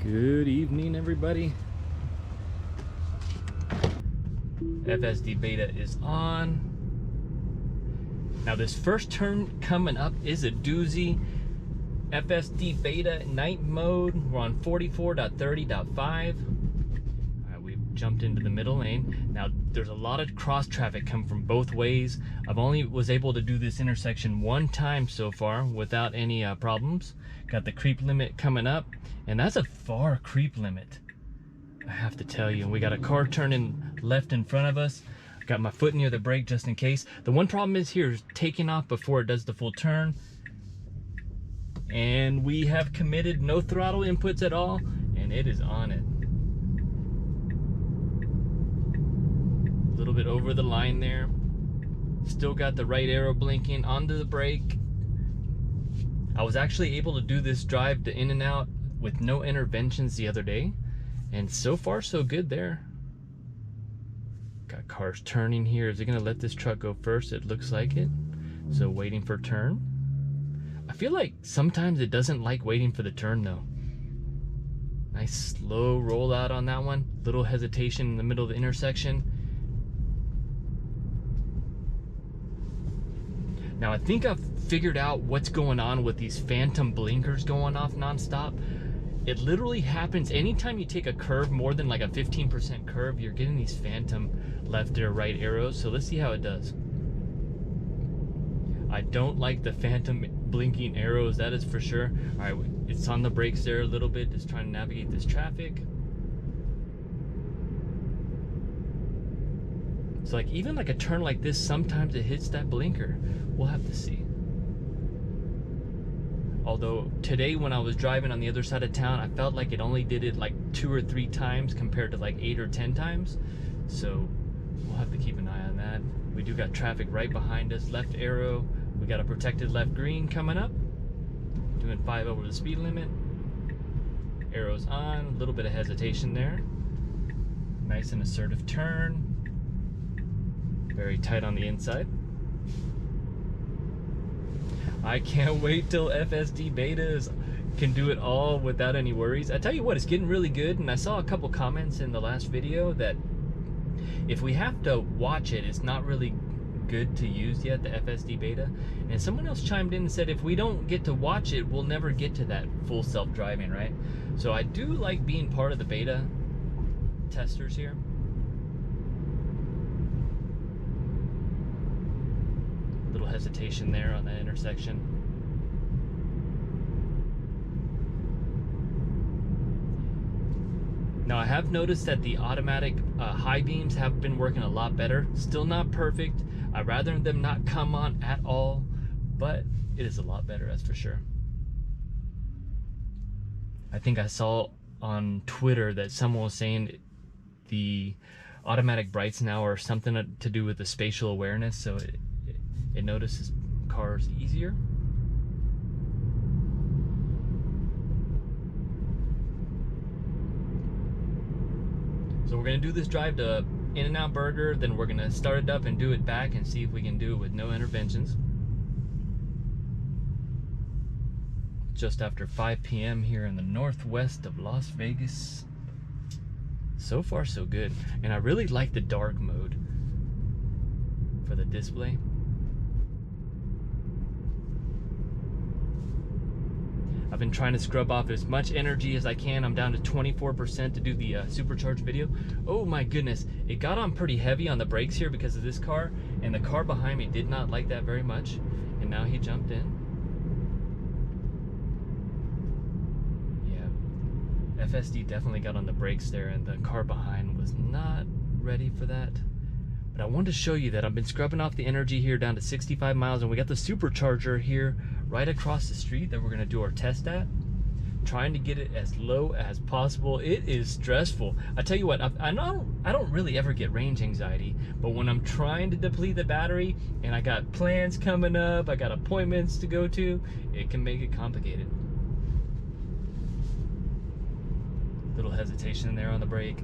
Good evening, everybody. FSD beta is on. Now this first turn coming up is a doozy. FSD beta night mode. We're on 44.30.5. Alright, we've jumped into the middle lane. Now there's a lot of cross traffic come from both ways. I've only was able to do this intersection one time so far without any problems. Got the creep limit coming up, and that's a far creep limit, I have to tell you. We got a car turning left in front of us. Got my foot near the brake just in case. The one problem is here is taking off before it does the full turn. And we have committed no throttle inputs at all, and it is on it. A little bit over the line there. Still got the right arrow blinking onto the brake. I was actually able to do this drive to in and out with no interventions the other day, and so far so good there. Got cars turning here. Is it gonna let this truck go first? It looks like it. So waiting for turn. I feel like sometimes it doesn't like waiting for the turn though. Nice slow rollout on that one. Little hesitation in the middle of the intersection. Now I think I've figured out what's going on with these phantom blinkers going off nonstop. It literally happens anytime you take a curve more than like a 15% curve, you're getting these phantom left or right arrows. So let's see how it does. I don't like the phantom blinking arrows, that is for sure. All right, it's on the brakes there a little bit, just trying to navigate this traffic. So like even like a turn like this, sometimes it hits that blinker. We'll have to see. Although today when I was driving on the other side of town, I felt like it only did it like 2 or 3 times compared to like 8 or 10 times. So we'll have to keep an eye on that. We do got traffic right behind us, left arrow. We got a protected left green coming up. Doing 5 over the speed limit. Arrows on, a little bit of hesitation there. Nice and assertive turn. Very tight on the inside. I can't wait till FSD betas can do it all without any worries. I tell you what, it's getting really good, and I saw a couple comments in the last video that if we have to watch it, it's not really good to use yet, the FSD beta. And someone else chimed in and said if we don't get to watch it, we'll never get to that full self-driving, right? So I do like being part of the beta testers here. Little hesitation there on that intersection. Now I have noticed that the automatic high beams have been working a lot better. Still not perfect. I'd rather them not come on at all, but it is a lot better, that's for sure. I think I saw on Twitter that someone was saying the automatic brights now are something to do with the spatial awareness, so it notices cars easier. So we're gonna do this drive to In-N-Out Burger, then we're gonna start it up and do it back and see if we can do it with no interventions. Just after 5 p.m. here in the northwest of Las Vegas. So far so good. And I really like the dark mode for the display. I've been trying to scrub off as much energy as I can. I'm down to 24% to do the supercharged video. Oh my goodness, it got on pretty heavy on the brakes here because of this car, and the car behind me did not like that very much, and now he jumped in. Yeah, FSD definitely got on the brakes there, and the car behind was not ready for that. But I wanted to show you that I've been scrubbing off the energy here down to 65 miles, and we got the supercharger here right across the street that we're gonna do our test at. Trying to get it as low as possible. It is stressful. I tell you what, I don't really ever get range anxiety, but when I'm trying to deplete the battery and I got plans coming up, I got appointments to go to, it can make it complicated. Little hesitation there on the brake.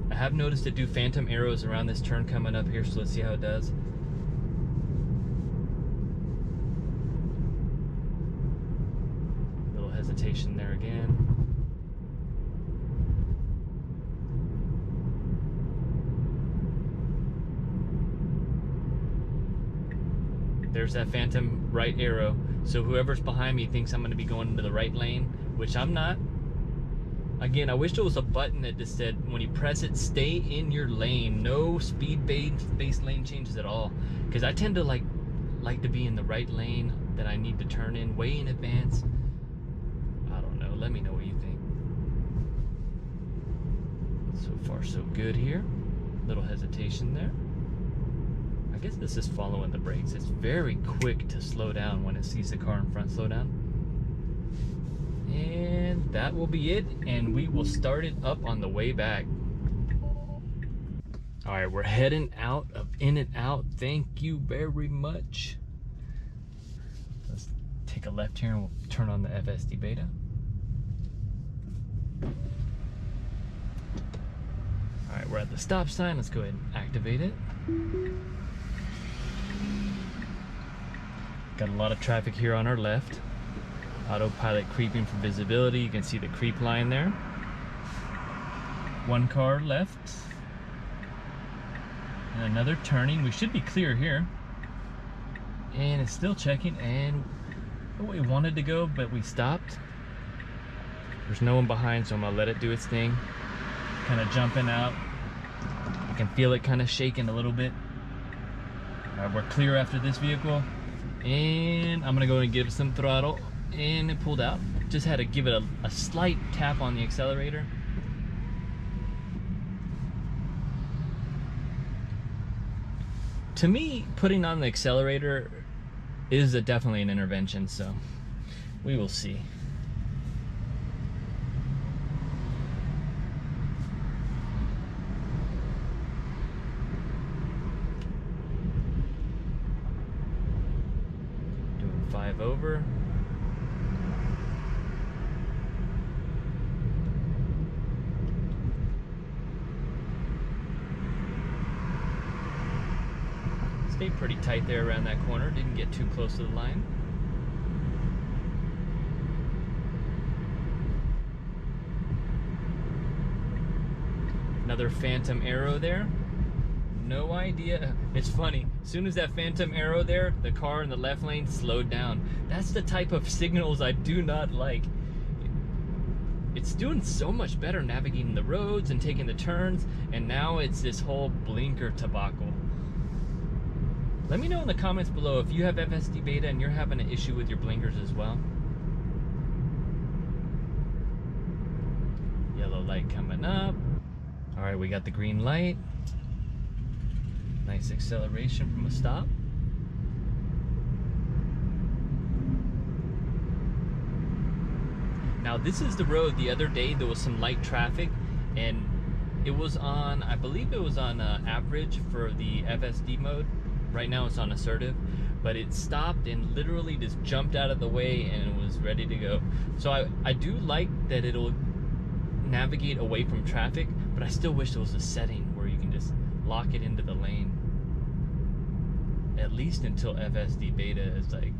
I have noticed it do phantom arrows around this turn coming up here, so let's see how it does. hesitation there again. There's that phantom right arrow. So whoever's behind me thinks I'm going to be going into the right lane, which I'm not. Again, I wish there was a button that just said when you press it, stay in your lane. No speed-based lane changes at all. Because I tend to like to be in the right lane that I need to turn in way in advance. I don't know. Let me know what you think. So far, so good here. Little hesitation there. I guess this is following the brakes. It's very quick to slow down when it sees the car in front slow down. And that will be it, and we will start it up on the way back. All right, we're heading out of In-N-Out. Thank you very much. Let's take a left here and we'll turn on the FSD beta. All right, we're at the stop sign. Let's go ahead and activate it. Got a lot of traffic here on our left. Autopilot creeping for visibility. You can see the creep line there. One car left. And another turning. We should be clear here. And it's still checking, and the way we wanted to go, but we stopped. There's no one behind, so I'm gonna let it do its thing. Kind of jumping out. I can feel it kind of shaking a little bit. All right, we're clear after this vehicle. And I'm gonna go and give it some throttle, and it pulled out. Just had to give it a slight tap on the accelerator. To me, putting on the accelerator is definitely an intervention, so we will see. Doing 5 over. Stayed pretty tight there around that corner, didn't get too close to the line. Another phantom arrow there. No idea. It's funny, as soon as that phantom arrow there, the car in the left lane slowed down. That's the type of signals I do not like. It's doing so much better navigating the roads and taking the turns, and now it's this whole blinker debacle. Let me know in the comments below if you have FSD beta and you're having an issue with your blinkers as well. Yellow light coming up. All right, we got the green light. Nice acceleration from a stop. Now this is the road the other day there was some light traffic, and it was on, I believe it was on average for the FSD mode. Right now it's on assertive, but it stopped and literally just jumped out of the way and it was ready to go. So I do like that it'll navigate away from traffic, but I still wish there was a setting where you can just lock it into the lane. At least until FSD beta is like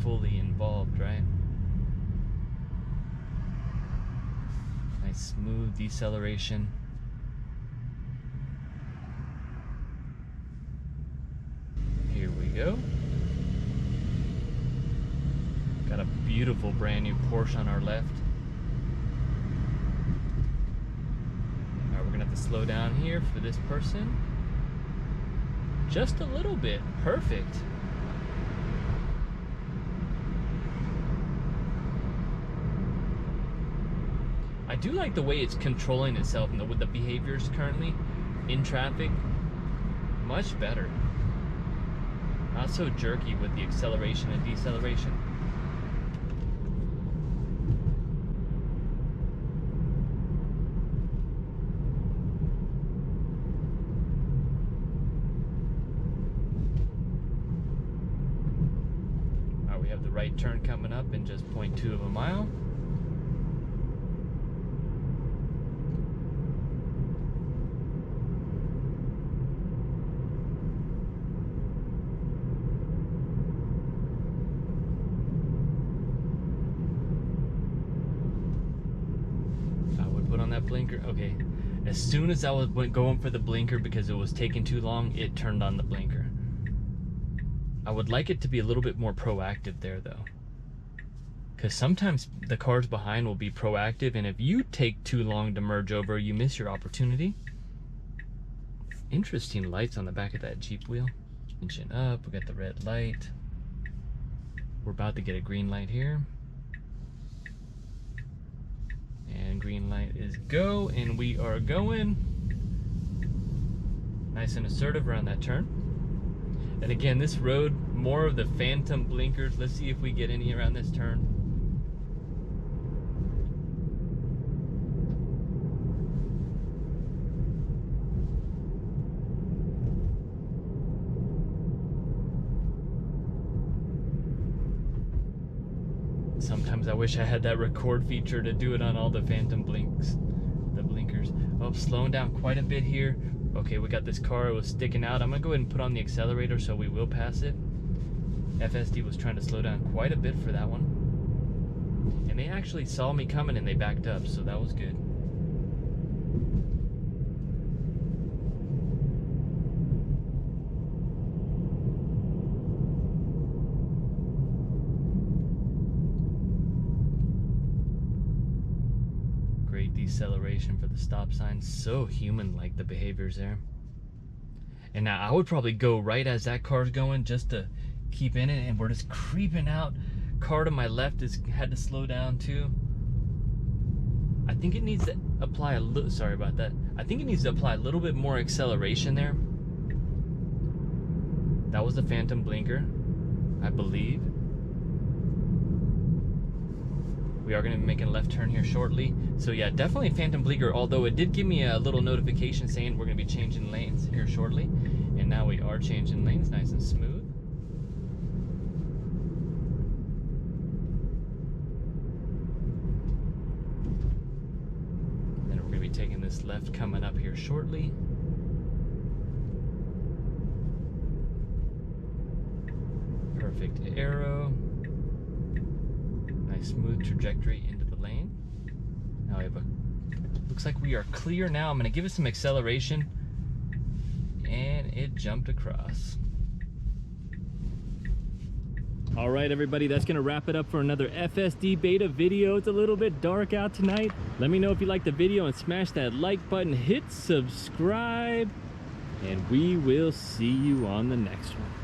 fully involved, right? Nice smooth deceleration. Here we go. Got a beautiful brand new Porsche on our left. Alright, we're gonna have to slow down here for this person. Just a little bit. Perfect. I do like the way it's controlling itself and with the behaviors currently in traffic. Much better. Not so jerky with the acceleration and deceleration. Alright, we have the right turn coming up in just 0.2 of a mile. that blinker. Okay, as soon as I was going for the blinker because it was taking too long, it turned on the blinker. I would like it to be a little bit more proactive there though, because sometimes the cars behind will be proactive, and if you take too long to merge over, you miss your opportunity. Interesting lights on the back of that Jeep wheel. Engine up, we got the red light. We're about to get a green light here. And green light is go, and we are going. Nice and assertive around that turn. And again, this road, more of the phantom blinkers. Let's see if we get any around this turn. Sometimes I wish I had that record feature to do it on all the phantom blinks, the blinkers. Oh, slowing down quite a bit here. Okay, we got this car, it was sticking out. I'm gonna go ahead and put on the accelerator so we will pass it. FSD was trying to slow down quite a bit for that one. And they actually saw me coming and they backed up, so that was good. Great deceleration for the stop sign. So human-like, the behaviors there. And now I would probably go right as that car's going just to keep in it, and we're just creeping out. Car to my left had to slow down too. I think it needs to apply a little, sorry about that. I think it needs to apply a little bit more acceleration there. That was the phantom blinker, I believe. We are going to be making a left turn here shortly. So yeah, definitely phantom blinker, although it did give me a little notification saying we're going to be changing lanes here shortly. And now we are changing lanes, nice and smooth. Then we're going to be taking this left coming up here shortly. Perfect arrow. Nice smooth trajectory into the lane. Now we have looks like we are clear now. I'm gonna give it some acceleration, and it jumped across. All right, everybody, that's gonna wrap it up for another FSD beta video. It's a little bit dark out tonight. Let me know if you liked the video and smash that like button, hit subscribe, and we will see you on the next one.